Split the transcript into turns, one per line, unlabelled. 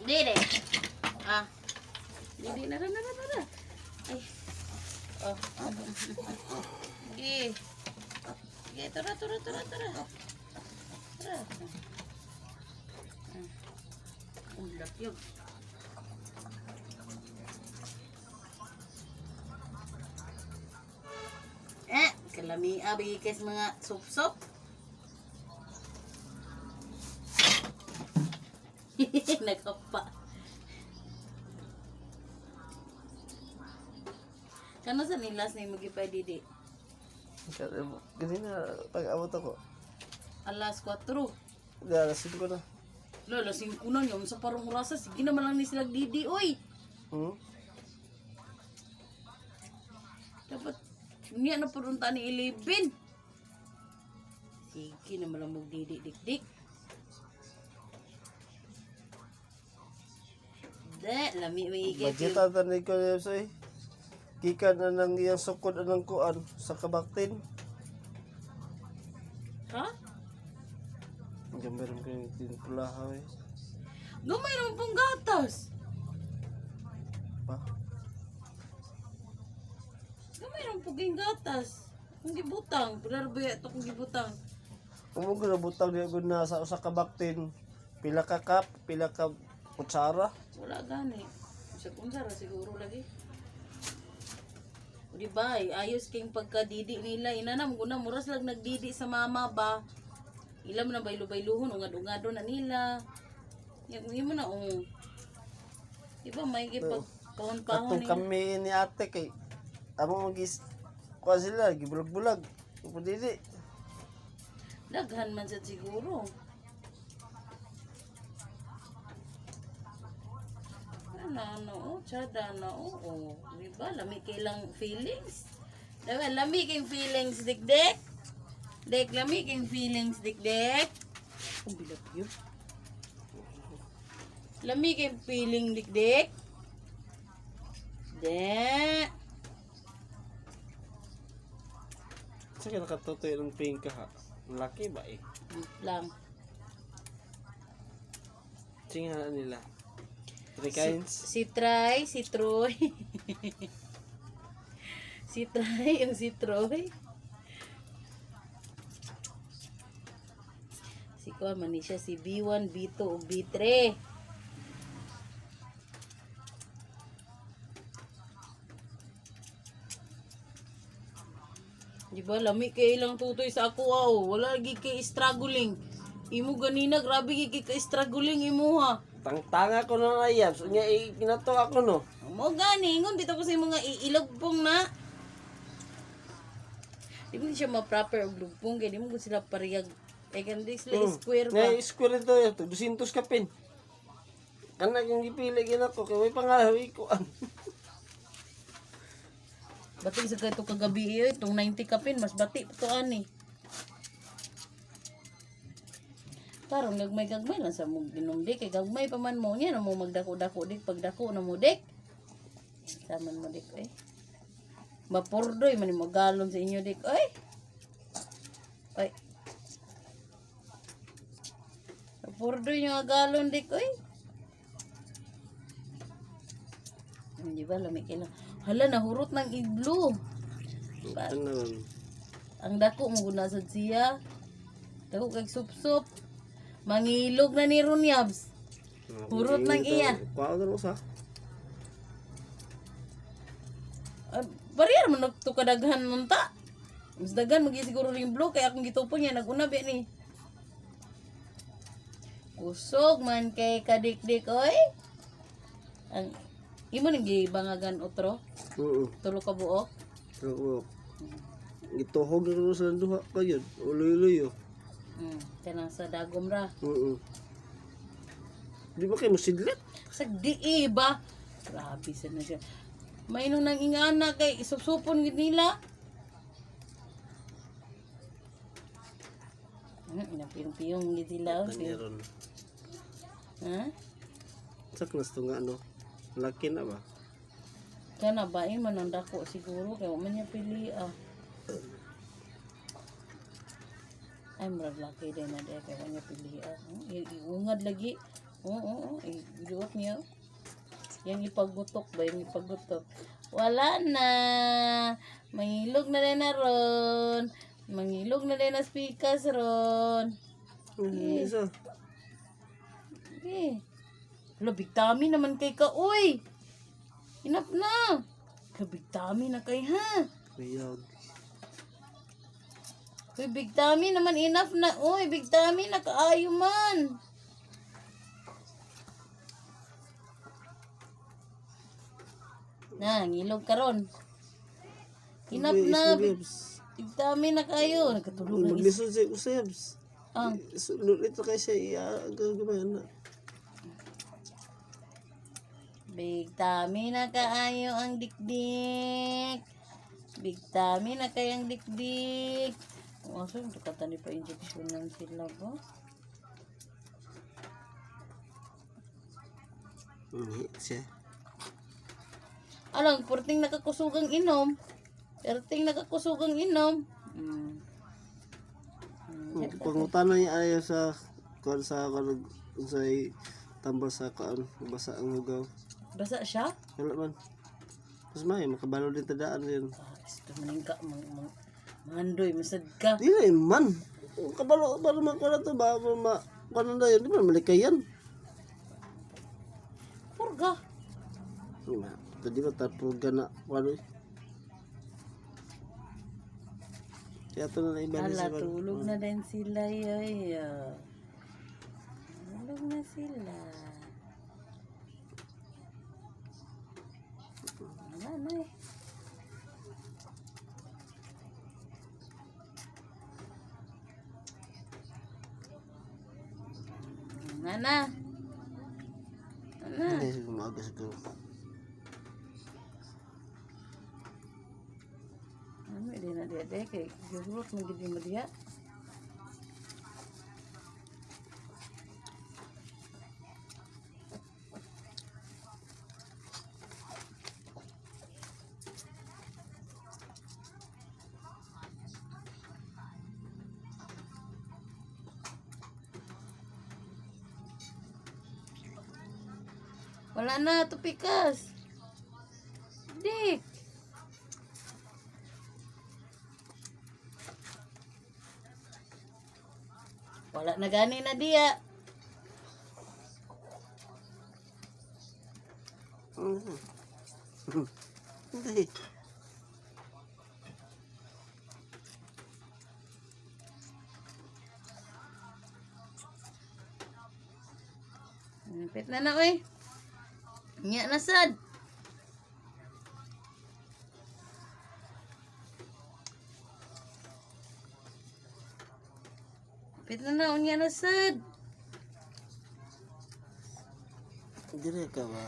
Dede. Ah. Dede na. Ay. Oh. Gi. Gi, tara. Tara. Ulat yun. Kalami abikes mga sup-sup. Nagkapa. Kano sa nilas na magipay didi?
Ganina, pag-abot ako.
Alas 4.
Galasin ko na.
Lolo, 5 na yun sa parang orasa. Sige naman lang ni sila didi, oy. Dapat, niya na parunta ni 11. Sige naman lang magdidi, dik-dik. Lami may igay.
Budgetan tanay ko niya sa'yo. Gikan na ng iyang sukod ng kuan sa kabaktin.
Ha?
Meron ko yung tinpulahaw eh.
Gamay naman pong gatas.
Pa?
Gamay naman pong gatas. Kung gibutang, pinarbaya ito kung gibutang.
Umugo na butang niya gud na sa usa ka baktin. Pila ka cup, pila ka kutsara.
Wala gani. Sa kunsara siguro lagi. O di ba, ayos kayong pagkadidi nila. Inanam ko na, muras lang nagdidi sa mama ba. Ilam na baylo-bayluhon, ungad-ungado na nila. Yung mo na, Diba, may kipagkahon-kahon
Katong kami ni ate kay amo magis kuha sila, gibulag-bulag. Upudili.
Daghan man sa siguro. Tsada na, Diba, lami kailang feelings. Diba, lami kayong feelings, dik-dik. Lami kayong feelings, dik-dik. Ang bilat yun. Lami kayong feeling, dik-dik. Dek.
Saka nakatutoy ng pink ka ha. Laki ba eh?
Lang.
Singa nila. Three kinds.
Si Troy. Si Troy, yung si Troy. Si Kuan man ni siya, si B1, B2, ug B3. Di ba, lami kay ilang tutoy sa ako, wala lagi kay struggling. Imo ganina, grabe kay struggling imo ha.
Tangtanga ko na yan. So niya kinato ako no.
Mo gani, ngon bitaw ko sa mga ilugpong na. Di mo siya ma-proper og lugpong, kaya di mo sila parehag. Kan di sila square ba?
Ngay square ito. 200 ka pin. Anak yung ipili ginato. Kaya may pangalawi ko.
Bating sa kato kagabi iyo, itong 90 kapin, mas bati ito ani. Karong gagmay lang sa mong ginumdik, kay gagmay pa man mo niya, na mo magdako-dako dik, pagdako na mo dik. Saman mo dik, eh. Mapurdoy, man mo galon sa inyo dik, oy. Oy. Mapurdoy nyo galon dik, oy. Di ba, lamig kailang. Hala, nahurot ng iglo. Ang dako mo guna sa siya. Dako kag sup-sup. Mangilog na ni Runyabs. Hurot ng iya.
Kuha ko sa.
Bariyar man to kadaghan munta. Mas daghan magi siguro ring blue kay akong gitupon niya naguna ba ni. Kusog man kay kadikdik oy. Ang imo ning gibangagan utro? Tulo ka buok?
Oo. Gituhog na rin sa duha ka yun. Uloy-uloy yun.
Kanang sa dagom ra.
Di ba kayo musidlit?
Sa di ba? Grabe sa na siya. May nung nang ingana kay isupsupon gid nila. Inapiyong-piyong gid sila.
Meron.
Ha?
Saknas to nga ano. Laki na ba?
Kana ba man ang dako siguro kay man niya pili Ay, murag laki din na dahil kaya niya pilihan. Iungad lagi. Oo, iduot niya. Yang ipagutok ba? Yung ipagutok. Wala na. Mangilog na din na ron. Mangilog na din na speakers ron.
Isa.
Eh. Hala, big tummy naman kay ka, uy. Enough na. Hala, big tummy na kay, ha?
Mayag.
Uy, big tummy naman, enough na. Uy, big tummy na, kaayo man. Na, ngilog ka ron. Enough na, big tummy na kayo. Nagkatulog ng isa.
Maglisod siya usebs.
Ang,
Sunod ito kay siya gagawin na.
big tummy na kaayo ang dikdik. Big tummy na kayang dikdik. Asa yung tukatan ni pa-injection ng sila ba?
Siya.
Alang, perting nakakusugang inom. Perting nakakusugang inom.
Pangutana niya ayaw sa sa tambal sa basa ang lugaw.
Basa siya?
Wala man. Mas may makabalo din tadaan din.
Ito maning ka, mandoy, masad ka.
Di na man. Kabalo makuha to ba kuno na yun, di man malikayan.
Purga.
Di ba? Tadi ba tapos gana kuno. Kaya ito na iba
Ala, tulog na din sila, yoy. Tulog na sila. Wala na eh. Nana. Nana.
Hindi, umaga siguro.
Ano, hindi na dia deh. Kaya gurut magiging mo dia. Wala na, tupikas. Dik. Wala na gani na diya.
Hindi.
Nipit na na, oy. Nya na sad. Nipit na, unya na sad.
Dire ka ba?